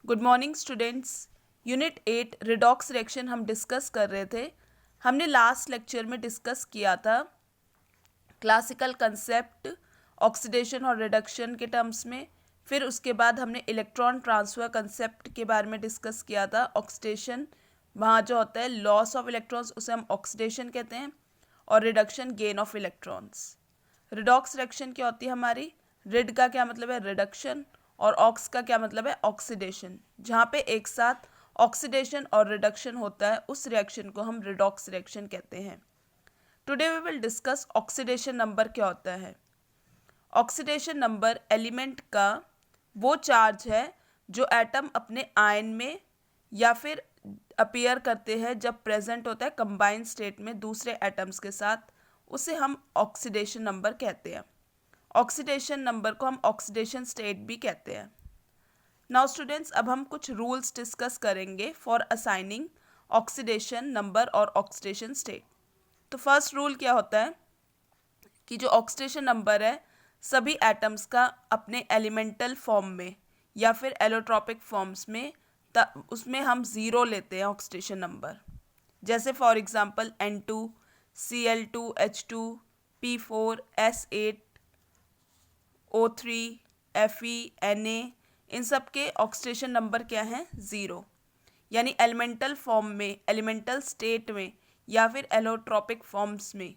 Good morning students. Unit 8 redox reaction हम discuss कर रहे थे। हमने लास्ट लेक्चर में डिस्कस किया था क्लासिकल कंसेप्ट ऑक्सीडेशन और रिडक्शन के टर्म्स में। फिर उसके बाद हमने इलेक्ट्रॉन ट्रांसफ़र कंसेप्ट के बारे में डिस्कस किया था। ऑक्सीडेशन वहाँ जो होता है लॉस ऑफ इलेक्ट्रॉन्स, उसे हम ऑक्सीडेशन कहते हैं, और reduction gain of electrons. Redox reaction क्या होती है हमारी? रिड का क्या मतलब है? रिडक्शन, और ऑक्स का क्या मतलब है? ऑक्सीडेशन। जहाँ पे एक साथ ऑक्सीडेशन और रिडक्शन होता है उस रिएक्शन को हम रिडॉक्स रिएक्शन कहते हैं। Today we will discuss oxidation number क्या होता है। ऑक्सीडेशन नंबर एलिमेंट का वो चार्ज है जो एटम अपने आयन में या फिर अपीयर करते हैं जब प्रेजेंट होता है कंबाइंड स्टेट में दूसरे एटम्स के साथ, उसे हम ऑक्सीडेशन नंबर कहते हैं। ऑक्सीडेशन नंबर को हम ऑक्सीडेशन स्टेट भी कहते हैं। नाउ स्टूडेंट्स, अब हम कुछ रूल्स डिस्कस करेंगे फॉर असाइनिंग ऑक्सीडेशन नंबर और ऑक्सीडेशन स्टेट। तो फर्स्ट रूल क्या होता है कि जो ऑक्सीडेशन नंबर है सभी एटम्स का अपने एलिमेंटल फॉर्म में या फिर एलोट्रॉपिक फॉर्म्स में उसमें हम ज़ीरो लेते हैं ऑक्सीडेशन नंबर। जैसे for example N2, Cl2, H2, P4, S8, O3, Fe, Na, इन सब के ऑक्सीडेशन नंबर क्या हैं? ज़ीरो। यानी एलिमेंटल फॉर्म में, एलिमेंटल स्टेट में या फिर एलोट्रॉपिक फॉर्म्स में,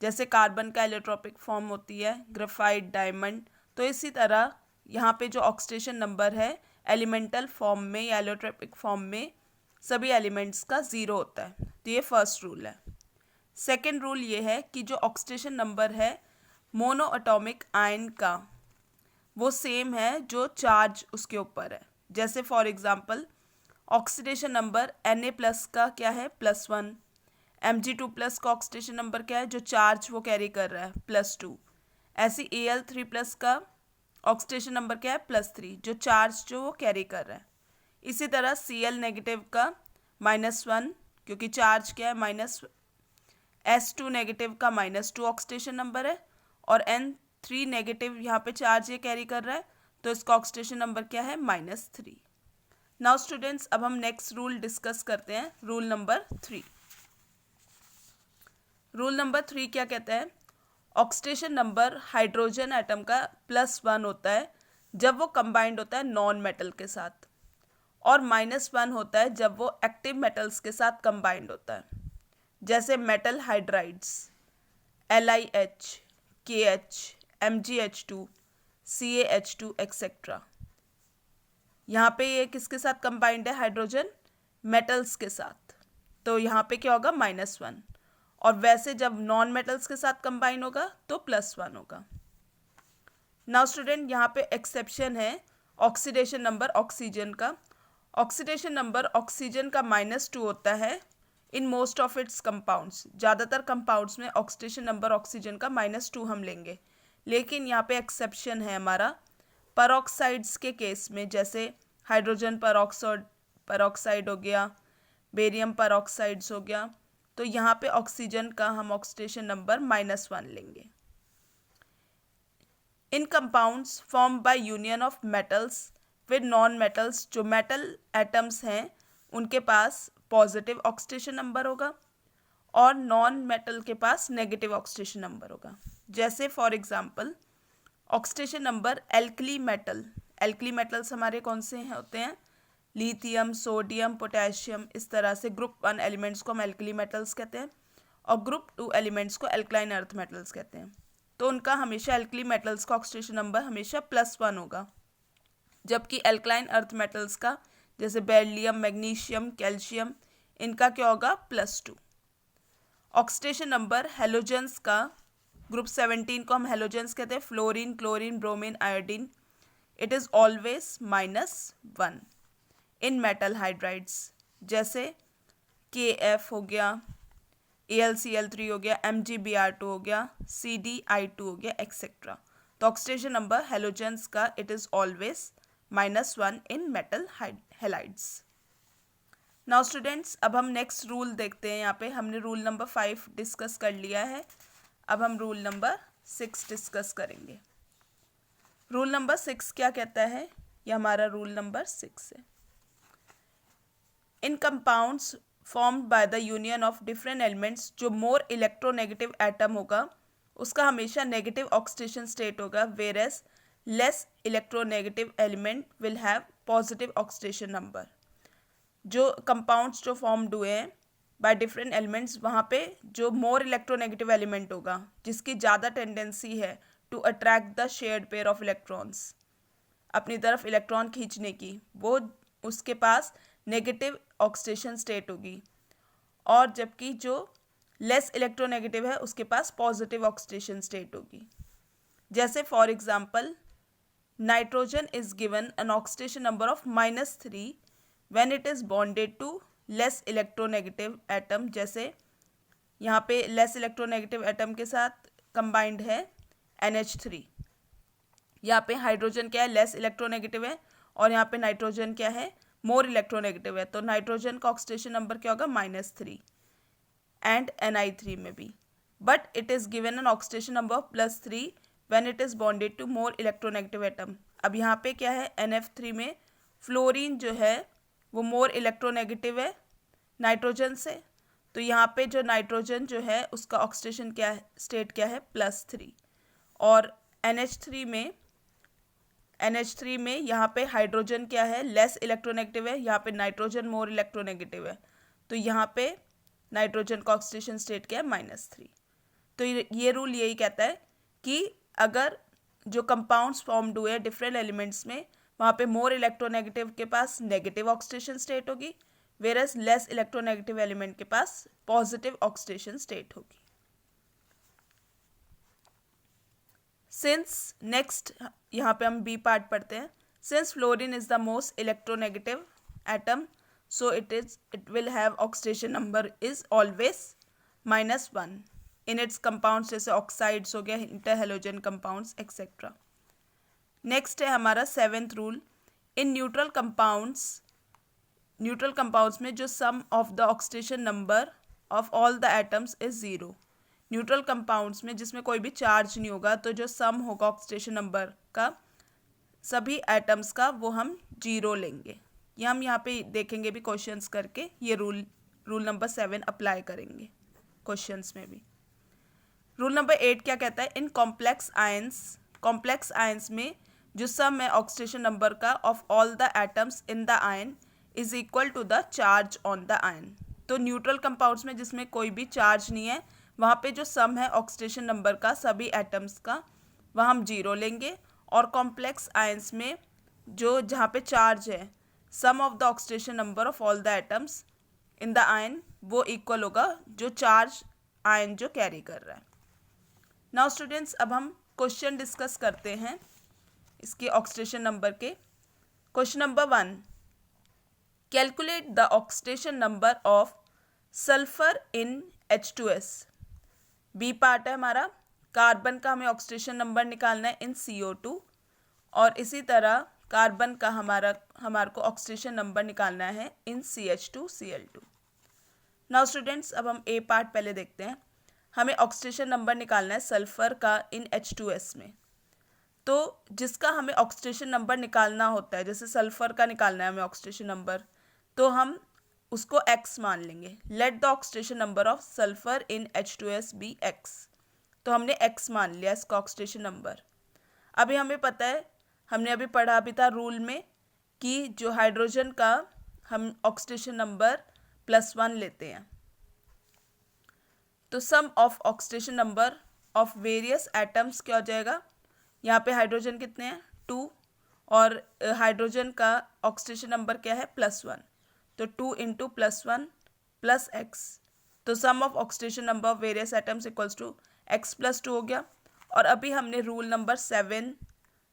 जैसे कार्बन का एलोट्रॉपिक फॉर्म होती है ग्रेफाइट, डायमंड, तो इसी तरह यहाँ पे जो ऑक्सीडेशन नंबर है एलिमेंटल फॉर्म में या एलोट्रॉपिक फॉर्म में सभी एलिमेंट्स का ज़ीरो होता है। तो ये फर्स्ट रूल है। सेकेंड रूल ये है कि जो ऑक्सीडेशन नंबर है मोनो एटॉमिक आयन का वो सेम है जो चार्ज उसके ऊपर है। जैसे for example oxidation number Na plus का क्या है? +1। Mg2 प्लस का ऑक्सीडेशन नंबर क्या है? जो चार्ज वो कैरी कर रहा है, +2। ऐसी Al3 प्लस का ऑक्सीडेशन नंबर क्या है? +3, जो चार्ज जो वो कैरी कर रहा है। इसी तरह Cl नेगेटिव का -1, क्योंकि चार्ज क्या है? माइनस। S2 नेगेटिव का -2 ऑक्सीडेशन नंबर है, और N3 नेगेटिव यहाँ पे चार्ज ये कैरी कर रहा है, तो इसका ऑक्सीडेशन नंबर क्या है? -3। नाउ स्टूडेंट्स, अब हम नेक्स्ट रूल डिस्कस करते हैं, रूल नंबर 3। रूल नंबर 3 क्या कहता है? ऑक्सीडेशन नंबर हाइड्रोजन एटम का +1 होता है जब वो कंबाइंड होता है नॉन मेटल के साथ, और -1 होता है जब वो एक्टिव मेटल्स के साथ कंबाइंड होता है। जैसे metal hydrides LiH, KH, MgH2, CaH2 etcetera. यहाँ पे ये किसके साथ कंबाइंड है? हाइड्रोजन मेटल्स के साथ, तो यहाँ पे क्या होगा? -1। और वैसे जब नॉन मेटल्स के साथ कंबाइन होगा तो +1 होगा। नाउ स्टूडेंट, यहाँ पे एक्सेप्शन है ऑक्सीडेशन नंबर ऑक्सीजन का। ऑक्सीडेशन नंबर ऑक्सीजन का -2 होता है in most of its compounds. ज़्यादातर कंपाउंड्स में ऑक्सीडेशन नंबर ऑक्सीजन का -2 हम लेंगे, लेकिन यहाँ पे एक्सेप्शन है हमारा परऑक्साइड्स के केस में। जैसे हाइड्रोजन परऑक्साइड हो गया, बेरियम परऑक्साइड्स हो गया, तो यहाँ पे ऑक्सीजन का हम ऑक्सीडेशन नंबर -1 लेंगे। In compounds form by union of metals with non metals, जो मेटल एटम्स हैं उनके पास पॉजिटिव ऑक्सीडेशन नंबर होगा और नॉन मेटल के पास नेगेटिव ऑक्सीडेशन नंबर होगा। जैसे for example oxidation number alkali metals हमारे कौन से होते हैं? लिथियम, सोडियम, पोटेशियम, इस तरह से ग्रुप 1 एलिमेंट्स को हम एल्कली मेटल्स कहते हैं और ग्रुप 2 एलिमेंट्स को एल्कलाइन अर्थ मेटल्स कहते हैं। तो उनका हमेशा एल्कली मेटल्स का ऑक्सीडेशन नंबर हमेशा +1 होगा, जबकि एल्कलाइन अर्थ मेटल्स का जैसे बेरिलियम, मैग्नीशियम, कैल्शियम, इनका क्या होगा? +2। ऑक्सीडेशन नंबर हेलोजेंस का ग्रुप 17 को हम हेलोजेंस कहते हैं, fluorine, chlorine, bromine, iodine, it is always -1 in metal hydrides. जैसे KF हो गया, AlCl3 हो गया, MgBr2 हो गया, CdI2 हो गया एक्सेट्रा। तो ऑक्सीडेशन नंबर हेलोजेंस का it is always -1 in metal halides. Now students, अब हम नेक्स्ट रूल देखते हैं। यहाँ पे हमने रूल नंबर 5 डिस्कस कर लिया है, अब हम रूल नंबर 6 डिस्कस करेंगे। रूल नंबर 6 क्या कहता है? ये हमारा रूल नंबर 6 है। In compounds formed by the union of different elements, जो मोर इलेक्ट्रोनेगेटिव एटम होगा उसका हमेशा नेगेटिव ऑक्सीडेशन स्टेट होगा, whereas less electronegative element will have positive oxidation number. जो कंपाउंड्स जो फॉर्म्ड हुए हैं बाय डिफरेंट एलिमेंट्स, वहाँ पे जो मोर इलेक्ट्रोनेगेटिव एलिमेंट होगा जिसकी ज़्यादा टेंडेंसी है to attract the shared pair of electrons, अपनी तरफ इलेक्ट्रॉन खींचने की, वो उसके पास नेगेटिव ऑक्सीडेशन स्टेट होगी। और जबकि जो लेस इलेक्ट्रोनेगेटिव है उसके पास पॉजिटिव ऑक्सीडेशन स्टेट होगी। जैसे for example nitrogen is given an oxidation number of -3 when it is bonded to less electronegative atom. जैसे यहाँ पे लेस इलेक्ट्रोनेगेटिव एटम के साथ कंबाइंड है NH3। यहाँ पे हाइड्रोजन क्या है, लेस इलेक्ट्रोनेगेटिव है, और यहाँ पे नाइट्रोजन क्या है, मोर इलेक्ट्रोनेगेटिव है। तो नाइट्रोजन का ऑक्सीडेशन नंबर क्या होगा, -3, एंड Ni3 में भी। But it is given an oxidation number of +3 when it is bonded to more electronegative atom. अब यहाँ पे क्या है, NF3 में फ्लोरीन जो है वो मोर इलेक्ट्रोनेगेटिव है नाइट्रोजन से, तो यहाँ पे जो नाइट्रोजन जो है उसका ऑक्सीडेशन क्या है, स्टेट क्या है, +3। और NH3 में यहाँ पे हाइड्रोजन क्या है, लेस इलेक्ट्रोनेगेटिव है, यहाँ पे नाइट्रोजन मोर इलेक्ट्रोनेगेटिव है, तो यहाँ पे नाइट्रोजन का ऑक्सीडेशन स्टेट क्या है, -3। तो ये रूल यही कहता है कि अगर जो कंपाउंड्स फॉर्म्ड हुए डिफरेंट एलिमेंट्स में, वहाँ पे मोर इलेक्ट्रोनेगेटिव के पास नेगेटिव ऑक्सीडेशन स्टेट होगी, वेरस लेस इलेक्ट्रोनेगेटिव एलिमेंट के पास पॉजिटिव ऑक्सीडेशन स्टेट होगी। सिंस नेक्स्ट यहाँ पे हम बी पार्ट पढ़ते हैं। Since fluorine is the most electronegative atom, so it will have oxidation number is always -1 in its compounds, जैसे oxides हो गया, इंटरहेलोजन कंपाउंड्स एक्सेट्रा। नेक्स्ट है हमारा 7th rule. In neutral compounds में जो sum of the oxidation number of all the atoms is 0। Neutral compounds में जिसमें कोई भी चार्ज नहीं होगा, तो जो सम होगा ऑक्सीडेशन नंबर का सभी एटम्स का, वो हम 0 लेंगे। ये हम यहाँ पे देखेंगे भी क्वेश्चंस करके, ये रूल नंबर 7 अप्लाई करेंगे क्वेश्चंस में भी। रूल नंबर 8 क्या कहता है, इन कॉम्प्लेक्स आयंस में जो सम है ऑक्सीडेशन नंबर का of all the atoms in the ion is equal to the charge on the ion. तो न्यूट्रल कंपाउंड्स में जिसमें कोई भी चार्ज नहीं है, वहाँ पे जो सम है ऑक्सीडेशन नंबर का सभी एटम्स का, वह हम 0 लेंगे। और कॉम्प्लेक्स आयंस में जो जहाँ पे चार्ज है, sum of the oxidation number of all the atoms in the ion, वो इक्वल होगा जो चार्ज आयन जो कैरी कर रहा है। नाउ स्टूडेंट्स, अब हम क्वेश्चन डिस्कस करते हैं इसके ऑक्सीडेशन नंबर के। Question number 1, calculate the oxidation number of sulphur in H2S। B part है हमारा, कार्बन का हमें ऑक्सीडेशन नंबर निकालना है इन CO2, और इसी तरह कार्बन का हमारे को ऑक्सीडेशन नंबर निकालना है इन CH2Cl2। नाउ स्टूडेंट्स, अब हम ए पार्ट पहले देखते हैं। हमें ऑक्सीडेशन नंबर निकालना है सल्फर का इन H2S में। तो जिसका हमें ऑक्सीडेशन नंबर निकालना होता है, जैसे सल्फर का निकालना है हमें ऑक्सीडेशन नंबर, तो हम उसको X मान लेंगे। Let the oxidation number of sulphur in H2S be X। तो हमने X मान लिया इसका ऑक्सीडेशन नंबर। अभी हमें पता है, हमने अभी पढ़ा भी था रूल में, कि जो हाइड्रोजन का हम ऑक्सीडेशन नंबर +1 लेते हैं, तो sum of oxidation number of various atoms क्या हो जाएगा। यहाँ पे हाइड्रोजन कितने हैं, 2, और हाइड्रोजन का ऑक्सीडेशन नंबर क्या है, +1, तो 2 × +1 + X, तो sum of oxidation number of various atoms equals to X + 2 हो गया। और अभी हमने रूल नंबर 7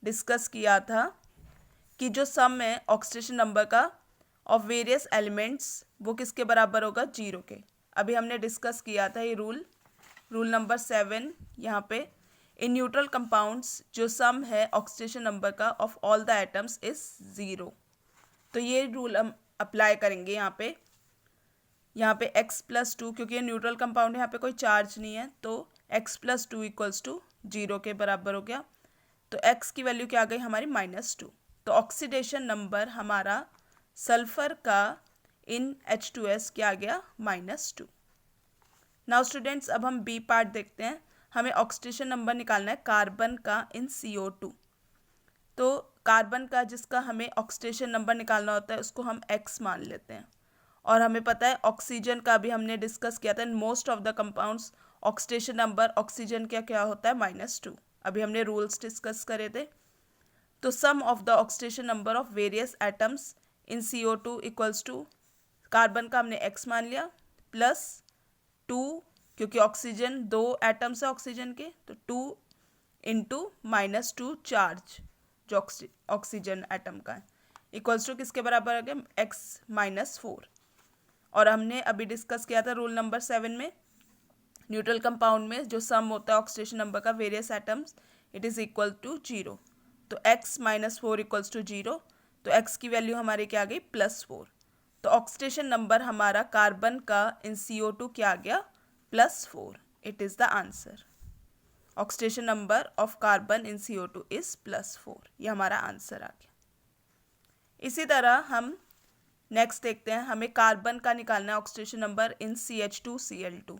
डिस्कस किया था कि जो सम है ऑक्सीडेशन नंबर का ऑफ वेरियस एलिमेंट्स, वो किसके बराबर होगा, 0 के। अभी हमने डिस्कस किया था ये रूल नंबर 7 यहाँ पे। इन न्यूट्रल कंपाउंड्स जो सम है ऑक्सीडेशन नंबर का of all the atoms is 0। तो ये रूल हम अप्लाई करेंगे यहाँ पे X + 2, क्योंकि ये न्यूट्रल कंपाउंड है, यहाँ पे कोई चार्ज नहीं है, तो X + 2 = 0 के बराबर हो गया। तो X की वैल्यू क्या आ गई हमारी, -2। तो ऑक्सीडेशन नंबर हमारा सल्फर का इन H2S क्या आ गया -2। नाउ स्टूडेंट्स अब हम बी पार्ट देखते हैं। हमें ऑक्सीडेशन नंबर निकालना है कार्बन का इन CO2। तो कार्बन का जिसका हमें ऑक्सीडेशन नंबर निकालना होता है उसको हम X मान लेते हैं। और हमें पता है ऑक्सीजन का भी हमने डिस्कस किया था, in most of the compounds oxidation number oxygen का क्या होता है -2। अभी हमने रूल्स डिस्कस करे थे। तो sum of the oxidation number of various atoms in CO2 equals to, carbon का हमने X मान लिया, +2 क्योंकि ऑक्सीजन 2 एटम्स है ऑक्सीजन के, तो 2 इंटू -2 चार्ज जो ऑक्सीजन एटम का है इक्वल्स टू किसके बराबर आ गया X - 4। और हमने अभी डिस्कस किया था रूल नंबर 7 में, न्यूट्रल कंपाउंड में जो सम होता है ऑक्सीडेशन नंबर का various atoms it is equal to 0। तो X - 4 इक्वल्स टू 0, तो X की वैल्यू हमारी क्या आ गई +4। तो ऑक्सीडेशन नंबर हमारा कार्बन का इन CO2 क्या आ गया +4। It is the answer. Oxidation number of carbon in CO2 is +4। ये हमारा आंसर आ गया। इसी तरह हम नेक्स्ट देखते हैं, हमें कार्बन का निकालना है ऑक्सीडेशन नंबर इन CH2Cl2।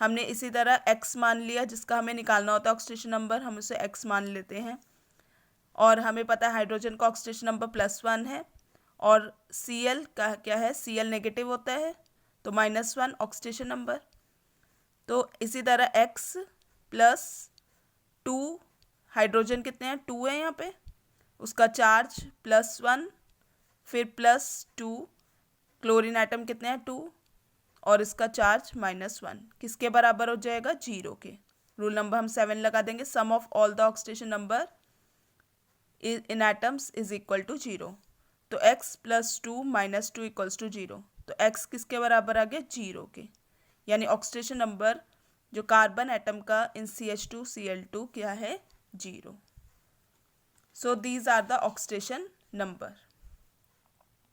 हमने इसी तरह X मान लिया, जिसका हमें निकालना होता है ऑक्सीडेशन नंबर, हम उसे X मान लेते हैं। और हमें पता है हाइड्रोजन का ऑक्सीडेशन नंबर +1 है और Cl का क्या है, Cl नेगेटिव होता है तो -1 ऑक्सीडेशन नंबर। तो इसी तरह X +2, हाइड्रोजन कितने हैं 2 है यहाँ पे, उसका चार्ज +1, फिर +2, क्लोरीन एटम कितने हैं 2 और इसका चार्ज -1 किसके बराबर हो जाएगा 0 के। रूल नंबर हम 7 लगा देंगे, sum of all the oxidation number in atoms is equal to 0। तो X +2 - 2 इक्वल्स टू 0, तो X किसके बराबर आ गया 0 के, यानी ऑक्सीडेशन नंबर जो कार्बन एटम का इन CH2Cl2 क्या है 0। So these are the oxidation number.